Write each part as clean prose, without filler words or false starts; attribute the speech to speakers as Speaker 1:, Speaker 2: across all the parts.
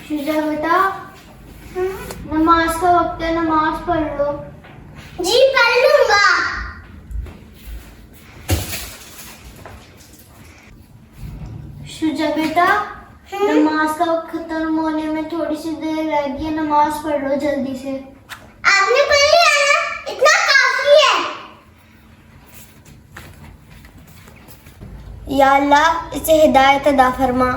Speaker 1: शुजा बेटा, नमाज का वक्त है, नमाज पढ़ लो।
Speaker 2: जी पढ़ लूंगा।
Speaker 1: शुजा बेटा, नमाज का वक्त खत्म होने में थोड़ी सी देर रह गई है, नमाज पढ़ लो जल्दी से।
Speaker 2: आपने पढ़ लिया ना, इतना काफी है।
Speaker 1: या अल्लाह, इसे हिदायत अता फरमा।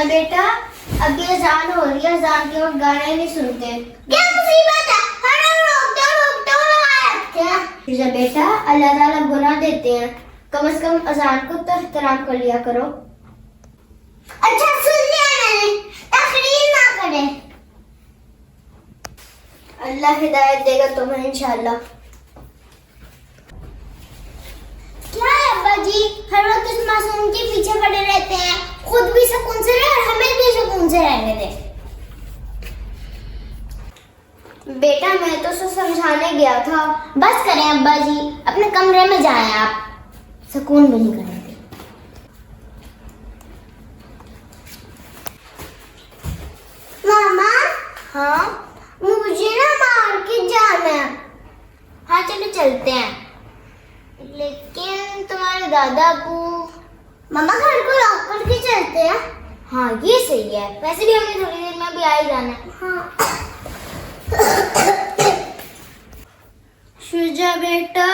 Speaker 1: बेटा, अभी अजान हो रही है, अजान के वक्त गाना ही नहीं सुनते।
Speaker 2: क्या मुसीबत है? हर रोकते हो
Speaker 1: शुजा बेटा, अल्लाह ताला गुनाह देते हैं, कम से कम अजान को तो एहतराम कर लिया करो।
Speaker 2: अच्छा सुन लिया मैंने, तकरीर ना करे।
Speaker 1: अल्लाह हिदायत देगा तुम्हें इंशाल्लाह।
Speaker 2: क्या है अब्बा जी, हर वक्त इस मासूम के पीछे पड़े रहते हैं, खुद भी सुकून से रहे और हमें भी सुकून से रहने दे।
Speaker 1: बेटा, मैं तो उसे समझाने गया था।
Speaker 2: बस करें अब्बा जी, अपने कमरे में जाएं, आप सुकून भी नहीं करेंगे। मामा।
Speaker 1: हाँ,
Speaker 2: मुझे ना मार्केट जाना है।
Speaker 1: हाँ चलो चलते हैं, लेकिन तुम्हारे दादा को
Speaker 2: मामा घर को लॉक करके चलते हैं।
Speaker 1: हाँ ये सही है, वैसे भी हमें थोड़ी देर में भी आ ही जाना है।
Speaker 2: हाँ।
Speaker 1: शुजा बेटा,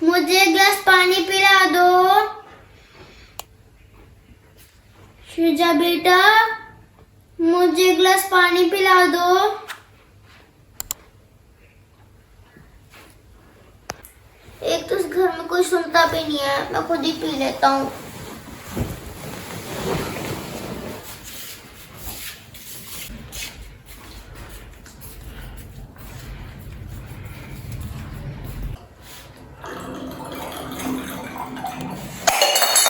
Speaker 1: मुझे ग्लास पानी पिला दो। शुजा बेटा, मुझे ग्लास पानी पिला दो। एक तो इस घर में कोई सुनता भी नहीं है, मैं खुद ही पी लेता हूँ।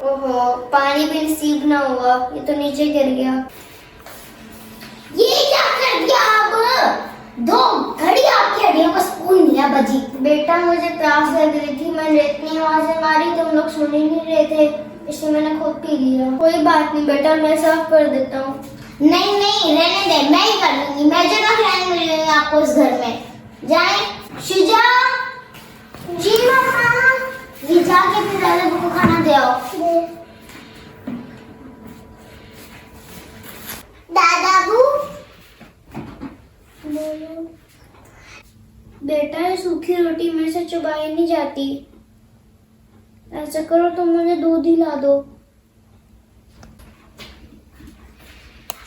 Speaker 1: ओहो, पानी भी नसीब ना हुआ, ये तो नीचे गिर गया।
Speaker 2: ये क्या कर दिया आप? 2 घड़ी आपकी हड्डियों को सुकून दिया बजी।
Speaker 1: बेटा, मुझे प्यास लग रही थी, मैंने इतनी आवाजें मारी, तुम लोग सुन ही नहीं रहे थे, इसलिए मैंने खुद पी लिया। कोई बात नहीं बेटा, मैं साफ कर देता हूँ।
Speaker 2: नहीं नहीं, रहने दे, मैं ही कर लूंगी। मैं जो ना खिलाने मिलेंगे आपको इस घर में। जाए शुजा। जी मामा। ये जाके फिर दादा को खाना दे आओ। दादाबू।
Speaker 1: बेटा, ये सूखी रोटी मेरे से चबाई नहीं जाती, ऐसा करो तुम मुझे दूध ही ला दो।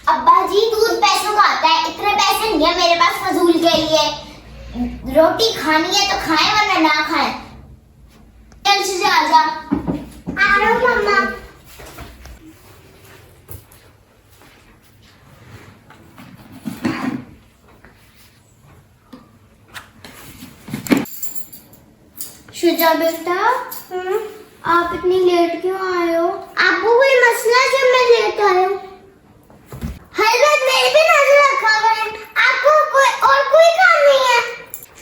Speaker 2: अब्बा जी, दूध पैसों का आता है, इतने पैसे नहीं है मेरे पास फजूल के लिए। रोटी खानी है तो खाएं वरना ना खाएं। चल शुजा आजा। आ रहा हूं मम्मा।
Speaker 1: शुजा बेटा, आप इतनी लेट क्यों आए हो?
Speaker 2: आपको कोई मसला जब मैं लेट आया हूँ? हर बात मेरे पे नजर रखा करें, आपको कोई काम नहीं है।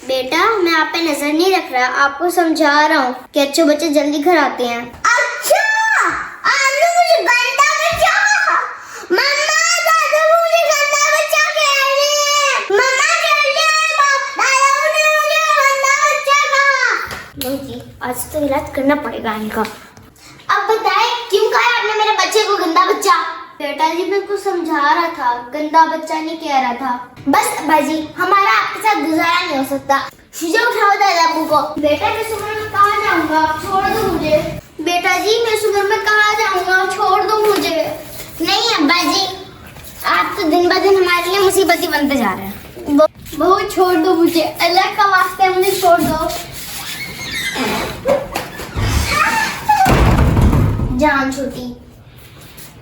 Speaker 1: बेटा, मैं आप पे नजर नहीं रख रहा, आपको समझा रहा हूँ कि अच्छे बच्चे जल्दी घर आते हैं।
Speaker 2: अच्छा, आपने मुझे गंदा बच्चा कहा। मम्मा, दादा मुझे गंदा बच्चा कह रहे हैं। मम्मा जल्दी आओ, दादा ने मुझे गंदा बच्चा कहा।
Speaker 1: नहीं जी, आज तो इलाज करना पड़ेगा इनका।
Speaker 2: अब बताएं, क्यों कहा आपने मेरे बच्चे को गंदा बच्चा?
Speaker 1: बेटा जी, मैं कुछ समझा रहा था, गंदा बच्चा नहीं कह रहा था।
Speaker 2: बस अब्बा जी, हमारा आपके साथ गुजारा नहीं हो सकता। शुजा उठाओ दादाबू को।
Speaker 1: बेटा, मैं सुबह में कहाँ जाऊंगा, छोड़ दो मुझे। बेटा जी, मैं सुबह में कहाँ जाऊंगा, छोड़ दो मुझे।
Speaker 2: नहीं अब्बा जी, आप तो दिन ब दिन हमारे लिए मुसीबत ही बनते जा रहे हैं।
Speaker 1: बहू छोड़ दो मुझे, अल्लाह का वास्ता है, मुझे छोड़ दो।
Speaker 2: जान छोटी,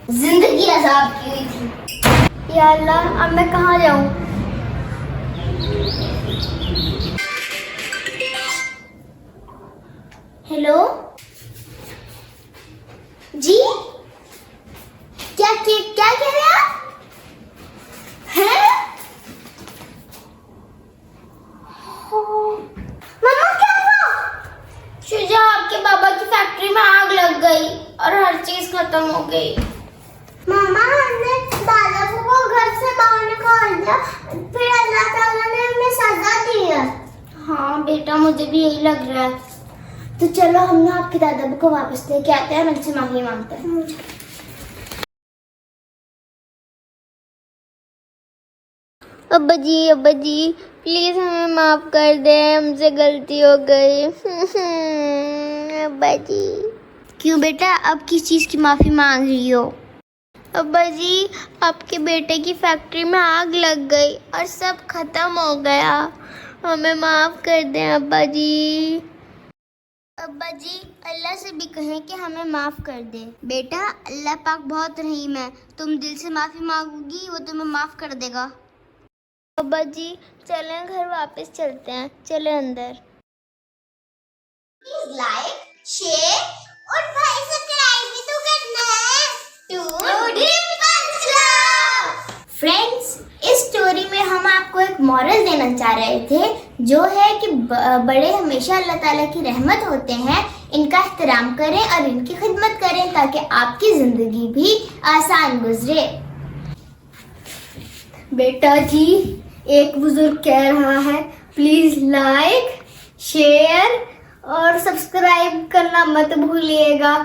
Speaker 2: जिंदगी अजाब की हुई थी।
Speaker 1: या अल्लाह, अब मैं कहाँ जाऊँ?
Speaker 2: हेलो जी, क्या कह रहे हैं आप? हैं? मम्मा क्या हुआ? शुजा, आपके बाबा की फैक्ट्री में आग लग गई और हर चीज खत्म हो गई। मम्मा, हमने दादा को घर से बाहर निकाल दिया, फिर अल्लाह ताला ने हमें सजा दी है। हाँ बेटा, मुझे भी यही लग रहा है। तो चलो हम ना आपके दादा को वापस लेके आते हैं और उनसे माफी मांगते हैं।
Speaker 1: अब्बा जी प्लीज हमें माफ कर दे, हमसे गलती हो गई। अब्बा जी।
Speaker 2: क्यों बेटा, अब किस चीज की माफी मांग रही हो?
Speaker 1: अब्बा जी, आपके बेटे की फैक्ट्री में आग लग गई और सब खत्म हो गया, हमें माफ कर दें अब्बा जी।
Speaker 2: अब्बा जी, अल्लाह से भी कहें कि हमें माफ कर दे। बेटा, अल्लाह पाक बहुत रहीम है, तुम दिल से माफी मांगोगी वो तुम्हें माफ कर देगा।
Speaker 1: अब्बा जी, चलें घर वापस चलते हैं, चलें अंदर।
Speaker 2: प्लीज लाइक, शेयर और भाई सब्सक्राइब भी तो करना है। फ्रेंड्स, इस स्टोरी में हम आपको एक मॉरल देना चाह रहे थे, जो है कि बड़े हमेशा अल्लाह ताला की रहमत होते हैं, इनका एहतराम करें और इनकी खिदमत करें ताकि आपकी जिंदगी भी आसान गुजरे।
Speaker 1: बेटा जी, एक बुजुर्ग कह रहा है, प्लीज लाइक, शेयर और सब्सक्राइब करना मत भूलिएगा।